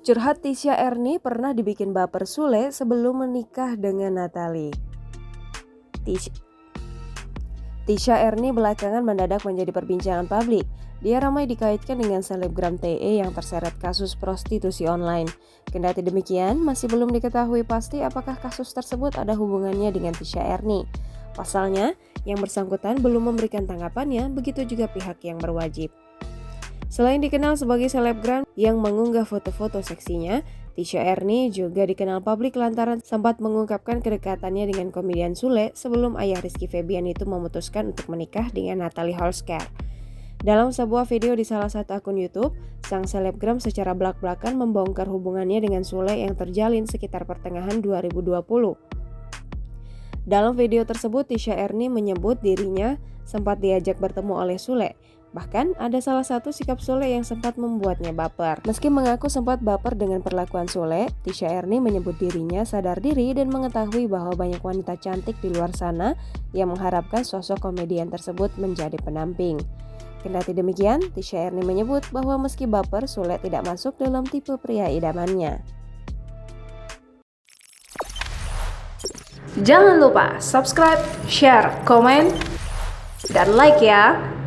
Curhat Tisha Ernie pernah dibikin baper Sule sebelum menikah dengan Natalie. Tisha Ernie belakangan mendadak menjadi perbincangan publik. Dia ramai dikaitkan dengan selebgram TE yang terseret kasus prostitusi online. Kendati demikian, masih belum diketahui pasti apakah kasus tersebut ada hubungannya dengan Tisha Ernie. Pasalnya, yang bersangkutan belum memberikan tanggapannya, begitu juga pihak yang berwajib. Selain dikenal sebagai selebgram yang mengunggah foto-foto seksinya, Tisha Ernie juga dikenal publik lantaran sempat mengungkapkan kedekatannya dengan komedian Sule sebelum ayah Rizky Febian itu memutuskan untuk menikah dengan Natalie Holscher. Dalam sebuah video di salah satu akun YouTube, sang selebgram secara belak-belakan membongkar hubungannya dengan Sule yang terjalin sekitar pertengahan 2020. Dalam video tersebut, Tisha Ernie menyebut dirinya sempat diajak bertemu oleh Sule. Bahkan ada salah satu sikap Sule yang sempat membuatnya baper. Meski mengaku sempat baper dengan perlakuan Sule, Tisha Ernie menyebut dirinya sadar diri dan mengetahui bahwa banyak wanita cantik di luar sana yang mengharapkan sosok komedian tersebut menjadi pendamping. Kendati demikian, Tisha Ernie menyebut bahwa meski baper, Sule tidak masuk dalam tipe pria idamannya. Jangan lupa subscribe, share, komen, dan like ya!